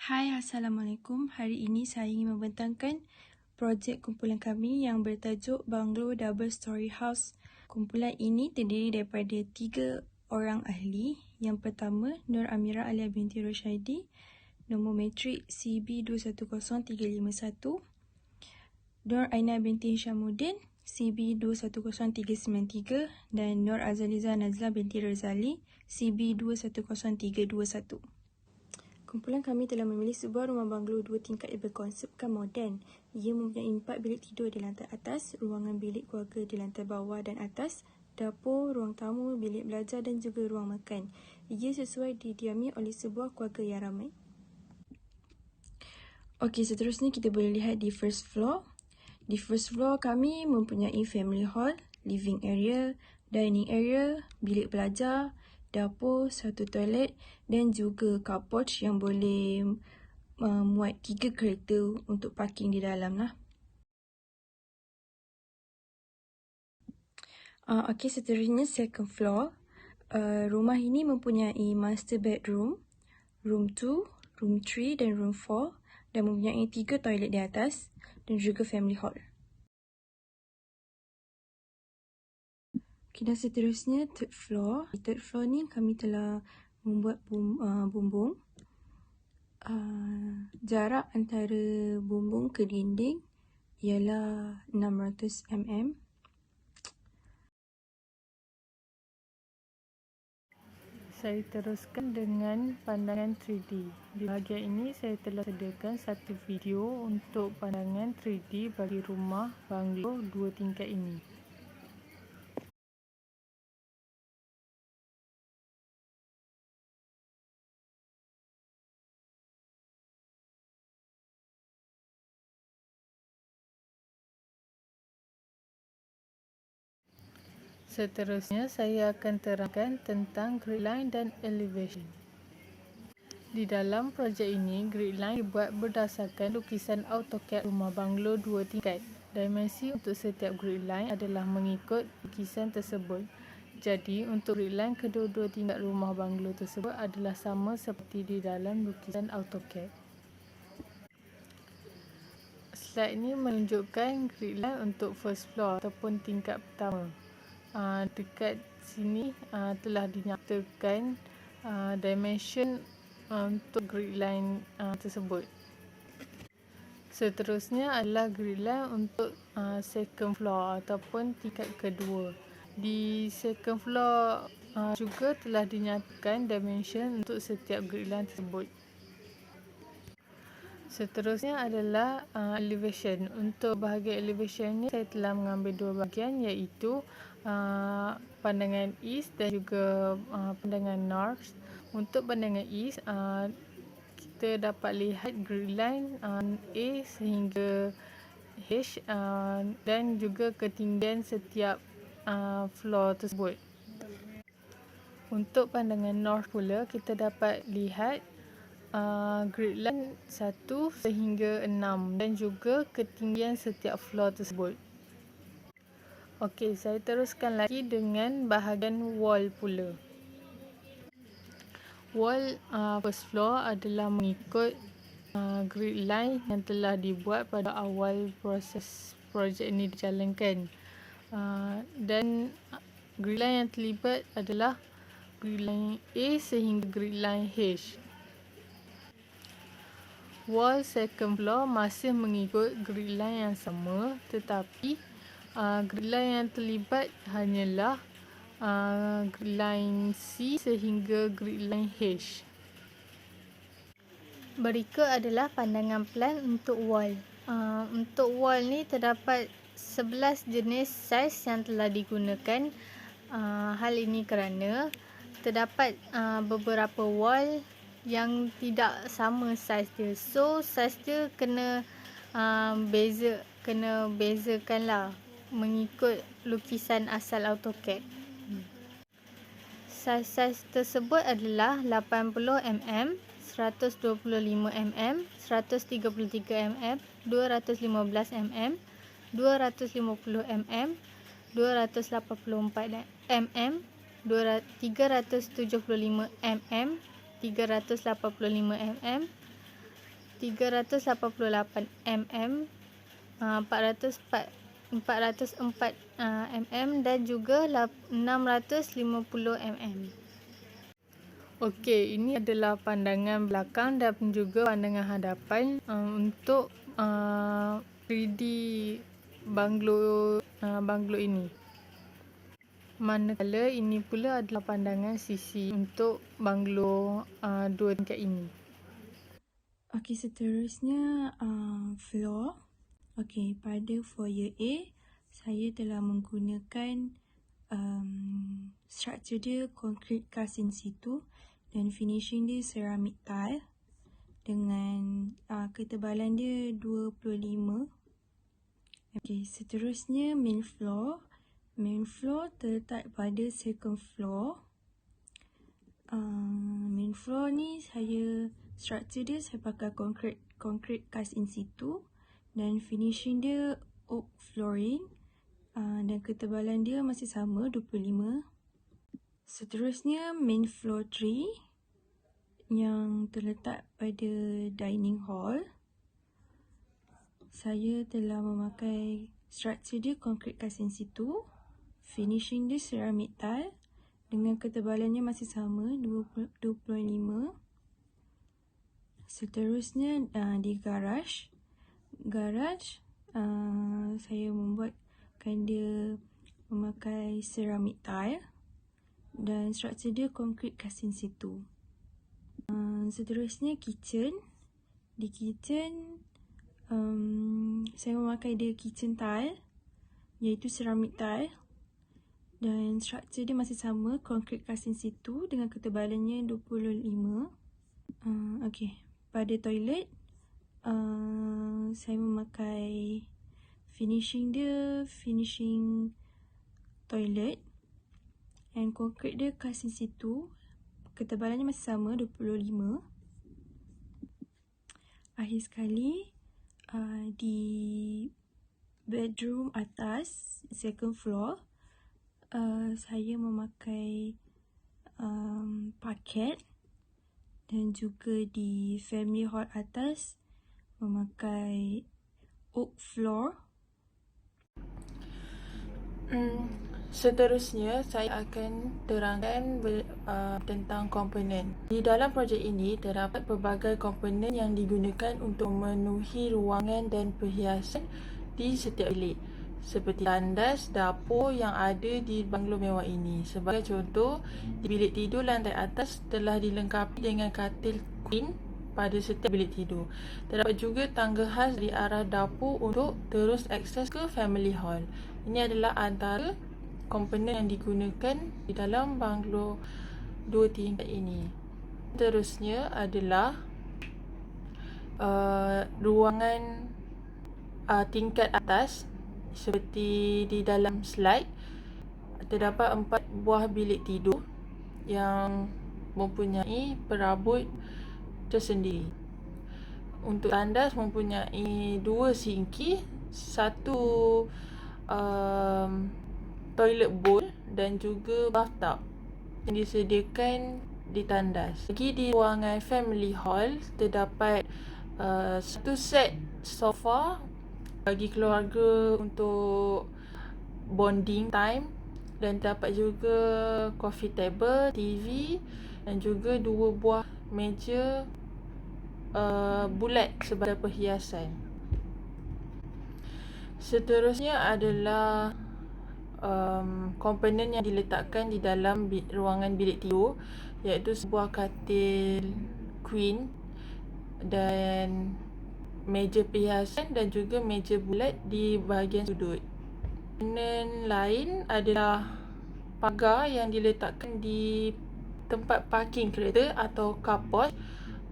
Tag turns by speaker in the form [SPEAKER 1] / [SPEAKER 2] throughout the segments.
[SPEAKER 1] Hai, Assalamualaikum. Hari ini saya ingin membentangkan projek kumpulan kami yang bertajuk Banglo Double Story House. Kumpulan ini terdiri daripada 3 orang ahli. Yang pertama, Nur Amira Alia binti Roshaidi, nombor matrik CB210351. Nur Aina binti Hishamuddin, CB210393, dan Nur Azaliza Nazla binti Razali, CB210321. Kumpulan kami telah memilih sebuah rumah banglo 2 tingkat yang berkonsepkan moden. Ia mempunyai 4 bilik tidur di lantai atas, ruangan bilik keluarga di lantai bawah dan atas, dapur, ruang tamu, bilik belajar dan juga ruang makan. Ia sesuai didiami oleh sebuah keluarga yang ramai. Okey, seterusnya kita boleh lihat di first floor. Di first floor kami mempunyai family hall, living area, dining area, bilik belajar, dapur, satu toilet dan juga car porch yang boleh muat 3 kereta untuk parking di dalam lah. Okey, seterusnya second floor. Rumah ini mempunyai master bedroom, room 2, room 3 dan room 4 dan mempunyai 3 toilet di atas dan juga family hall. Okay, dan seterusnya third floor. Di third floor ni kami telah membuat bumbung. Jarak antara bumbung ke dinding ialah 600 mm.
[SPEAKER 2] Saya teruskan dengan pandangan 3D. Di bahagian ini saya telah sediakan satu video untuk pandangan 3D bagi rumah banglo 2 tingkat ini. Seterusnya saya akan terangkan tentang grid line dan elevation. Di dalam projek ini, grid line dibuat berdasarkan lukisan AutoCAD rumah banglo 2 tingkat. Dimensi untuk setiap grid line adalah mengikut lukisan tersebut. Jadi, untuk grid line kedua-dua tingkat rumah banglo tersebut adalah sama seperti di dalam lukisan AutoCAD. Slide ini menunjukkan grid line untuk first floor ataupun tingkat pertama. Dekat sini telah dinyatakan dimension untuk grid line tersebut. Seterusnya adalah grid line untuk second floor ataupun tingkat kedua. Di second floor juga telah dinyatakan dimension untuk setiap grid line tersebut. Seterusnya adalah elevation. Untuk bahagian elevation ni saya telah mengambil 2 bahagian iaitu pandangan east dan juga pandangan north. Untuk pandangan east kita dapat lihat grid line A sehingga H dan juga ketinggian setiap floor tersebut. Untuk pandangan north pula kita dapat lihat grid line 1 sehingga 6 dan juga ketinggian setiap floor tersebut. Okey, saya teruskan lagi dengan bahagian wall pula. Wall first floor adalah mengikut grid line yang telah dibuat pada awal proses projek ini dijalankan. Dan grid line yang terlibat adalah grid line A sehingga grid line H. Wall second floor masih mengikut grid line yang sama, tetapi grid line yang terlibat hanyalah grid line C sehingga grid line H. Berikut adalah pandangan plan untuk wall. Untuk wall ni terdapat 11 jenis saiz yang telah digunakan. Hal ini kerana terdapat beberapa wall yang tidak sama saiz dia. So saiz dia kena bezakanlah mengikut lukisan asal AutoCAD. Saiz tersebut adalah 80 mm, 125 mm, 133 mm, 215 mm, 250 mm, 284 mm, 375 mm, 385 mm, 388 mm, 404 mm dan juga 650 mm. Okey, ini adalah pandangan belakang dan juga pandangan hadapan untuk 3D banglo ini. Manakala ini pula adalah pandangan sisi untuk banglo 2 tingkat ini.
[SPEAKER 1] Okey, seterusnya floor. Okey, pada foyer A, saya telah menggunakan struktur dia concrete cast in situ dan finishing dia ceramic tile dengan ketebalan dia 25. Okey, seterusnya main floor. Main floor terletak pada second floor. Main floor ni struktur dia saya pakai concrete cast in situ dan finishing dia oak flooring dan ketebalan dia masih sama 25. Seterusnya main floor 3 yang terletak pada dining hall. Saya telah memakai struktur dia concrete cast in situ, finishing dia ceramic tile dengan ketebalannya masih sama 25. Seterusnya di garage. Saya membuatkan dia memakai ceramic tile dan struktur dia concrete cast in situ. Seterusnya kitchen. Di kitchen saya memakai dia kitchen tile iaitu ceramic tile dan struktur dia masih sama concrete cast in situ dengan ketebalannya 25. Okey, pada toilet saya memakai finishing toilet and concrete dia cast in situ, ketebalannya masih sama 25. Akhir sekali di bedroom atas second floor saya memakai parket dan juga di family hall atas memakai oak floor.
[SPEAKER 2] Seterusnya, saya akan terangkan tentang komponen. Di dalam projek ini, terdapat pelbagai komponen yang digunakan untuk memenuhi ruangan dan perhiasan di setiap bilik. Seperti tandas, dapur yang ada di banglo mewah ini. Sebagai contoh, di bilik tidur lantai atas telah dilengkapi dengan katil queen pada setiap bilik tidur. Terdapat juga tangga khas di arah dapur untuk terus akses ke family hall. Ini adalah antara komponen yang digunakan di dalam banglo 2 tingkat ini. Seterusnya adalah ruangan tingkat atas. Seperti di dalam slide, terdapat 4 buah bilik tidur yang mempunyai perabot tersendiri. Untuk tandas mempunyai 2 sinki, 1 toilet bowl dan juga bathtub yang disediakan di tandas. Lagi di ruangan family hall terdapat 1 set sofa bagi keluarga untuk bonding time dan terdapat juga coffee table, TV dan juga 2 buah meja bulat sebagai perhiasan. Seterusnya adalah komponen yang diletakkan di dalam ruangan bilik tidur, iaitu sebuah katil queen dan meja perhiasan dan juga meja bulat di bahagian sudut. Komponen lain adalah pagar yang diletakkan di tempat parking kereta atau carport.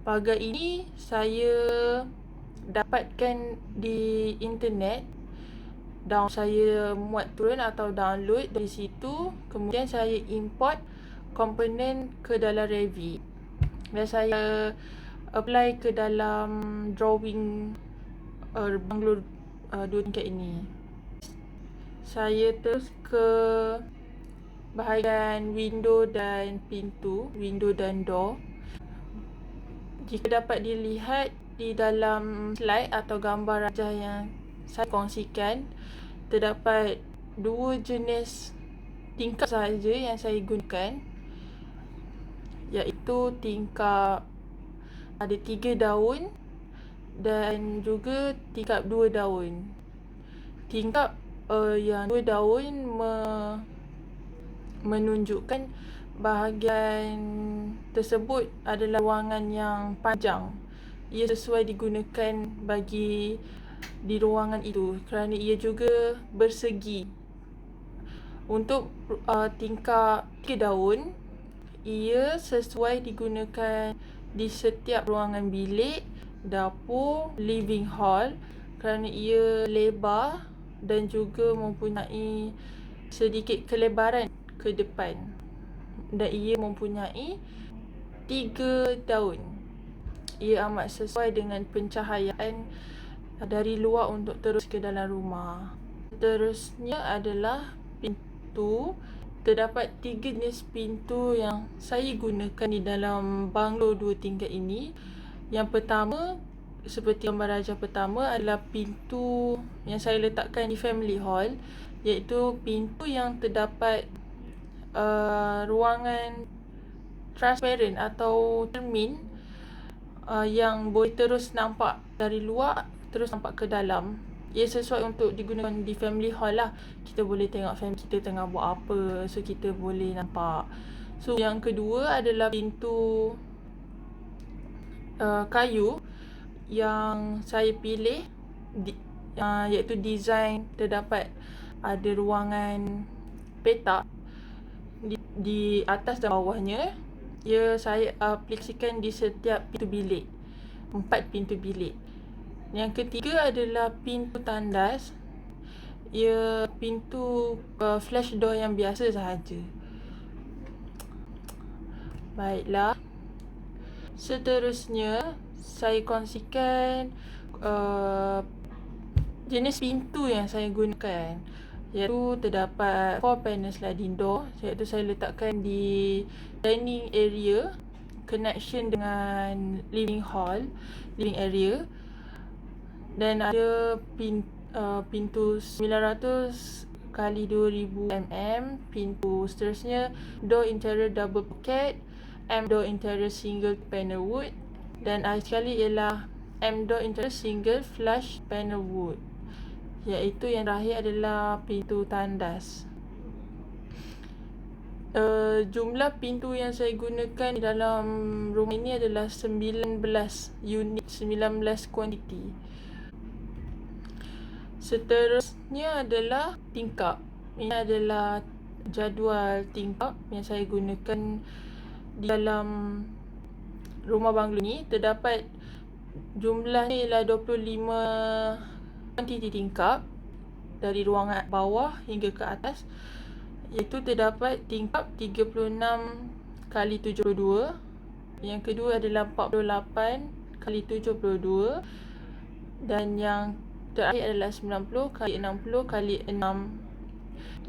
[SPEAKER 2] Pagar ini saya dapatkan di internet. Saya muat turun atau download dari situ. Kemudian saya import komponen ke dalam Revit dan saya apply ke dalam drawing banglo 2 tingkat ini. Saya terus ke bahagian window dan pintu, window dan door. Jika dapat dilihat di dalam slide atau gambar rajah yang saya kongsikan, terdapat dua jenis tingkap sahaja yang saya gunakan, iaitu tingkap ada 3 daun dan juga tingkap 2 daun. Tingkap yang 2 daun menunjukkan bahagian tersebut adalah ruangan yang panjang. Ia sesuai digunakan bagi di ruangan itu kerana ia juga bersegi. Untuk tingkap 3 daun, ia sesuai digunakan di setiap ruangan bilik, dapur, living hall kerana ia lebar dan juga mempunyai sedikit kelebaran ke depan, dan ia mempunyai 3 daun. Ia amat sesuai dengan pencahayaan dari luar untuk terus ke dalam rumah. Seterusnya adalah pintu. Terdapat 3 jenis pintu yang saya gunakan di dalam banglo 2 tingkat ini. Yang pertama, seperti gambar rajah pertama, adalah pintu yang saya letakkan di family hall, iaitu pintu yang terdapat ruangan transparent atau cermin yang boleh terus nampak dari luar, terus nampak ke dalam. Ia sesuai untuk digunakan di family hall lah. Kita boleh tengok family kita tengah buat apa, so kita boleh nampak. So yang kedua adalah pintu kayu yang saya pilih, iaitu design terdapat ada ruangan petak di atas dan bawahnya. Ia saya aplikasikan di setiap pintu bilik, 4 pintu bilik. Yang ketiga adalah pintu tandas. Ia pintu flash door yang biasa sahaja. Baiklah. Seterusnya, saya kongsikan jenis pintu yang saya gunakan, iaitu terdapat 4 panel sliding door, iaitu saya letakkan di dining area, connection dengan living area, dan ada pintu 900 kali 2000 mm. Pintu seterusnya, door interior double pocket, M door interior single panel wood, dan akhir sekali ialah M door interior single flush panel wood, iaitu yang terakhir adalah pintu tandas. Jumlah pintu yang saya gunakan di dalam rumah ini adalah 19 unit, 19 kuantiti. Seterusnya adalah tingkap. Ini adalah jadual tingkap yang saya gunakan di dalam rumah banglo ni. Terdapat jumlahnya ialah 25 kuantiti tingkap dari ruangan bawah hingga ke atas, iaitu terdapat tingkap 36 kali 72. Yang kedua adalah 48 kali 72, dan yang terakhir adalah 90 kali 60 kali 6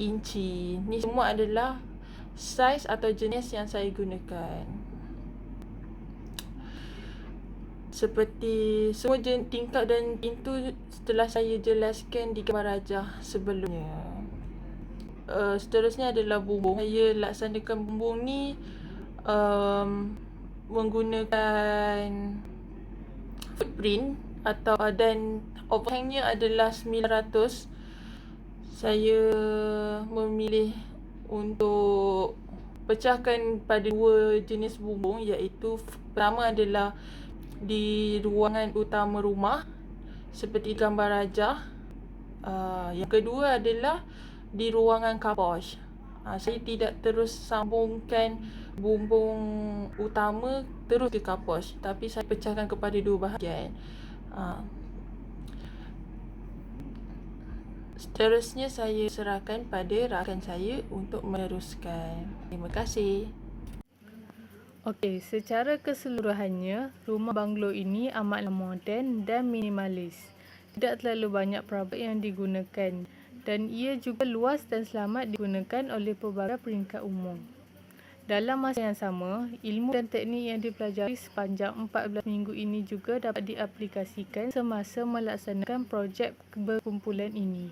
[SPEAKER 2] inci. Ni semua adalah saiz atau jenis yang saya gunakan. Seperti semua tingkap dan pintu setelah saya jelaskan di gambar rajah sebelumnya. Seterusnya adalah bumbung. Saya laksanakan bumbung ni menggunakan footprint atau dan overhangnya adalah 900. Saya memilih untuk pecahkan pada 2 jenis bumbung, iaitu pertama adalah di ruangan utama rumah seperti gambar rajah. Yang kedua adalah di ruangan carport. Saya tidak terus sambungkan bumbung utama terus ke carport, tapi saya pecahkan kepada 2 bahagian. Seterusnya saya serahkan pada rakan saya untuk meneruskan. Terima kasih.
[SPEAKER 3] Okey, secara keseluruhannya, rumah banglo ini amatlah moden dan minimalis. Tidak terlalu banyak perabot yang digunakan, dan ia juga luas dan selamat digunakan oleh pelbagai peringkat umur. Dalam masa yang sama, ilmu dan teknik yang dipelajari sepanjang 14 minggu ini juga dapat diaplikasikan semasa melaksanakan projek berkumpulan ini.